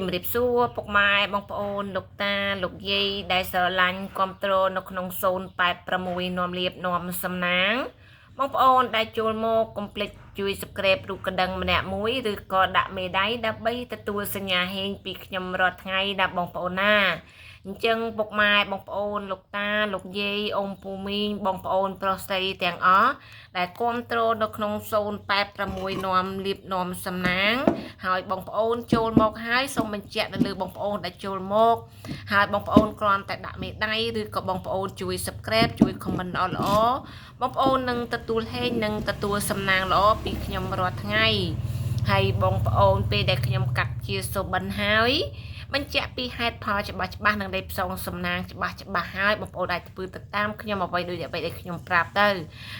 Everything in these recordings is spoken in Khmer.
ជំរាបសួរពុកម៉ែបងប្អូនលោកតាលោកយាយដែលស្រឡាញ់គាំទ្រនៅក្នុង086នាំលៀបនាំសំណាងបងប្អូនដែលចូលមកកុំភ្លេចជួយ Subscribe រូបកណ្ដឹងម្នាក់មួយឬក៏ដាក់មេដៃដើម្បីទទួលសញ្ញាហេងពីខ្ញុំរាល់ថ្ងៃដល់បងប្អូនណាអញ្ចឹងពុកម៉ែបងប្អូនលោកតាលោកយាយអ៊ំពូមីងបងប្អូនប្រុសស្រីទាំងអស់ដែលគាំទ្រនៅក្នុង086នាំលៀបនាំសំណាងហើយបងប្អូនចូលមកហើយសូមបញ្ជាក់ទៅលើបងប្អូនដែលចូលមកហើយបងប្អូនគ្រាន់តែដាក់មេដៃឬក៏បងប្អូនជួយ Subscribe ជួយ Comment ល្អបងប្អូននឹងទទួលហេងនិងទទួលសំណាងល្អពីខ្ញុំរាល់ថ្ងៃហើយបងប្អូនពេលដែលខ្ញុំកាត់ជាសុបិនហើយបញ្ជាក់ពីហេតុផលច្បាស់ៗនឹងលេខផ្សងសំណាងច្បាស់ហើយបងប្អូនអាចធ្វើទៅតាមខ្ញុំអ្វីដូចអ្វីដែលខ្ញុំប្រាប់ទៅ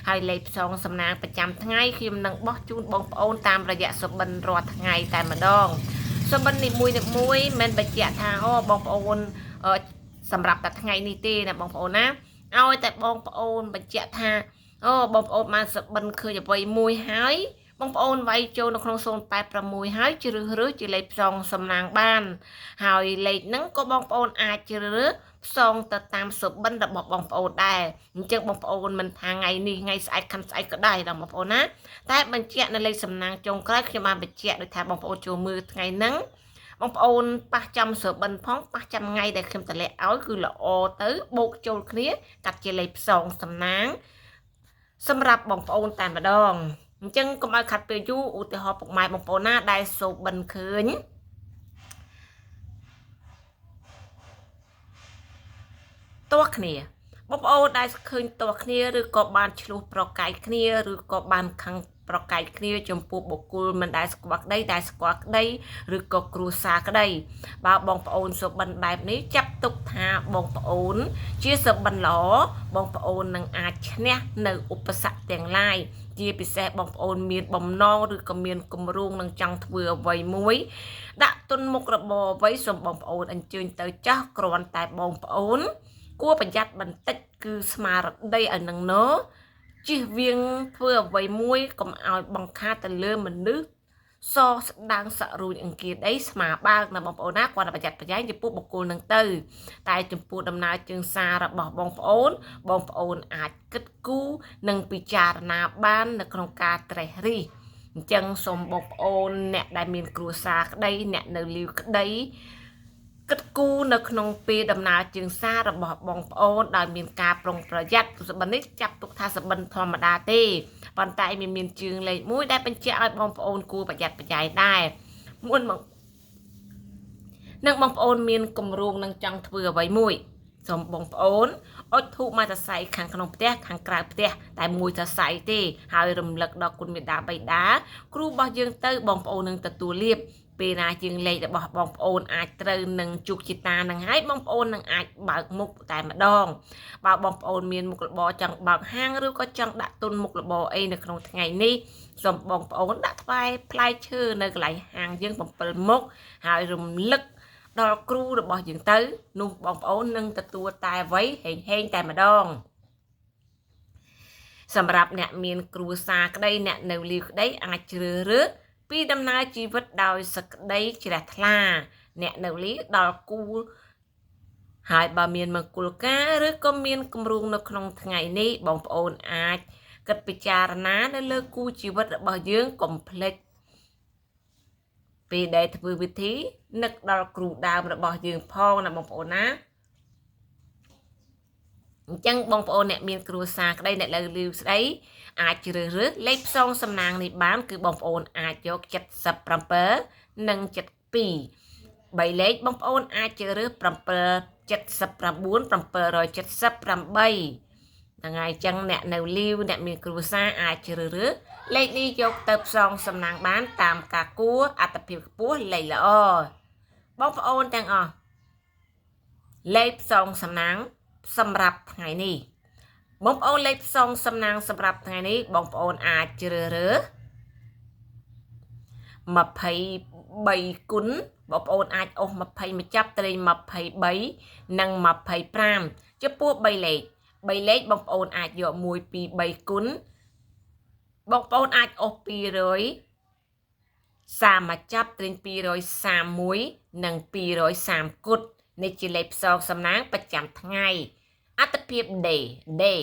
ហើយលេខផ្សងសំណាងប្រចាំថ្ងៃខ្ញុំនឹងបោះជូនបងប្អូនតាមរយៈសុបិនរាល់ថ្ងៃតែម្ដងសុបិននីមួយមិនបញ្ជាក់ថាបងប្អូនសម្រាប់តែថ្ងៃនេះទេណាបងប្អូនណាឲ្យតែបងប្អូនបញ្ជាក់ថាបងប្អូនបានសុបិនឃើញអ្វីមួយហើយបងប្អូនវាយចូលនៅក្នុង086ហើយជ្រើសរើសជាលេខផ្សងសំណាងបានហើយលេខហ្នឹងក៏បងប្អូនអាចជ្រើសរើសផ្សងទៅតាមសុបិនរបស់បងប្អូនដែរអញ្ចឹងបងប្អូនមិនថាថ្ងៃនេះថ្ងៃស្អែកខាន់ស្អែកក៏ដែរដល់បងប្អូនណាតែបញ្ជាក់នៅលេខសំណាងចុងក្រោយខ្ញុំបានបញ្ជាក់ដូចថាបងប្អូនចូលមើលថ្ងៃហ្នឹងបងប្អូនប៉ះចំសុបិនផងប៉ះចាំថ្ងៃដែលខ្ញុំតម្លាក់ឲ្យគឺល្អទៅបូកចូលគ្នាកាត់ជាលេខផ្សងសំណាងសម្រាប់បងប្អូនតែម្ដងអញ្ចឹងកុំឲ្យខាត់ពេលយូរឧទាហរណ៍ពុកម៉ែបងប្អូនណាដែលសូបិនឃើញតោះគ្នាបងប្អូនដែលឃើញតោះគ្នាឬក៏បានឆ្លោះប្រកែកគ្នាឬក៏បានខឹងប្រកែកគ្នាចំពោះបុគ្គលមិនដែលស្គាល់ក្តីដែលស្គាល់ក្តីឬក៏គ្រួសារក្តីបើបងប្អូនសូបិនបែបនេះចាប់ទុកថាបងប្អូនជាសូបិនល្អបងប្អូននឹងអាចឈ្នះនៅឧបសគ្គទាំងឡាយជាពិសេសបងប្អូនមានបំណងឬក៏មានគម្រោងនឹងចង់ធ្វើអ្វីមួយដាក់ទុនមុខរបរអ្វីសូមបងប្អូនអញ្ជើញទៅចាស់គ្រាន់តែបងប្អូនគួរប្រយ័ត្នបន្តិចគឺស្មារតីឲ្យនឹងណោជិះវៀងធ្វើអ្វីមួយកុំឲ្យបង្ខាទៅលើមនុស្សសស្ដាងសរួញអង្គាដីស្មាបើកណាបងប្អូនណាគាត់ប្រយ័ត្នប្រយែងចំពោះបុគ្គលនឹងទៅតែចំពោះដំណើរជើងសាររបស់បងប្អូនអាចគិតគូរនិងពិចារណាបាននៅក្នុងការត្រេះរិះអញ្ចឹងសូមបងប្អូនអ្នកដែលមានគ្រួសារក្តីអ្នកនៅលីវក្តីគិតគូរនៅក្នុងពេលដំណើរជើងសាររបស់បងប្អូនដោយមានការប្រុងប្រយ័ត្នសុបិននេះចាប់ទុកថាសុបិនធម្មតាទេប៉ុន្តែមានជើងលេខមួយដែលបញ្ជាក់ឲ្យបងប្អូនគួរប្រយ័ត្នប្រយែងដែរមុនមកនឹងបងប្អូនមានគម្រោងនឹងចង់ធ្វើអ្វីមួយសូមបងប្អូនអុជធូបមកសរសៃខាងក្នុងផ្ទះខាងក្រៅផ្ទះតែមួយសរសៃទេហើយរំលឹកដល់គុណមេដាបៃតាគ្រូរបស់យើងទៅបងប្អូននឹងទទួលលាភពេលណាជាងលេខរបស់បងប្អូនអាចត្រូវនឹងជោគជតានឹងហើយបងប្អូននឹងអាចបើកមុខតែម្ដងបើបងប្អូនមានមុខរបរចង់បើកហាងឬក៏ចង់ដាក់ទុនមុខរបរអីនៅក្នុងថ្ងៃនេះសូមបងប្អូនដាក់ថ្វាយផ្លែឈើនៅកន្លែងហាងយើង7មុខហើយរំលឹកដល់គ្រូរបស់យើងទៅនោះបងប្អូននឹងទទួលតែអ្វីហេងតែម្ដងសម្រាប់អ្នកមានគ្រួសារក្តីអ្នកនៅលីវក្តីអាចជ្រើសរើសពីដំណើរជីវិតដោយសក្តីជ្រះថ្លាអ្នកនៅលីដល់គូហើយបើមានមង្គលការឬក៏មានគម្រោងនៅក្នុងថ្ងៃនេះបងប្អូនអាចគិតពិចារណានៅលើគូជីវិតរបស់យើងកុំភ្លេចពេលដែលធ្វើវិធីនឹកដល់គ្រូដើមរបស់យើងផងណាបងប្អូនណាអញ្ចឹងបងប្អូនអ្នកមានគ្រួសារក្តីអ្នកលើលីវស្ដីអាចជ្រើសរើសលេខផ្សងសំណាងនេះបានគឺបងប្អូនអាចយក77និង72 3លេខបងប្អូនអាចជ្រើសរើស779 778ហ្នឹងហើយអញ្ចឹងអ្នកនៅលីវអ្នកមានគ្រួសារអាចជ្រើសរើសលេខនេះយកទៅផ្សងសំណាងបានតាមការគួរអត្តភាពខ្ពស់លេខល្អបងប្អូនទាំងអស់លេខផ្សងសំណាងសម្រាប់ថ្ងៃនេះបងប្អូនលេខផ្សងសំណាងសម្រាប់ថ្ងៃនេះបងប្អូនអាចជ្រើសរើស23គុណបងប្អូនអាចអុស20មកចាប់ត្រេង23និង25ចំពោះ3លេខបងប្អូនអាចយក1 2 3គុណបងប្អូនអាចអុស200 សាមកចាប់ត្រេង231និង230គុតនេះជាលេខផ្សងសំណាងប្រចាំថ្ងៃអត្តភាព day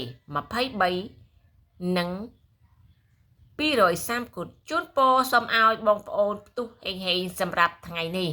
23និង230គុតជូនពរសូមឲ្យបងប្អូនផ្ទុះហេងៗសម្រាប់ថ្ងៃនេះ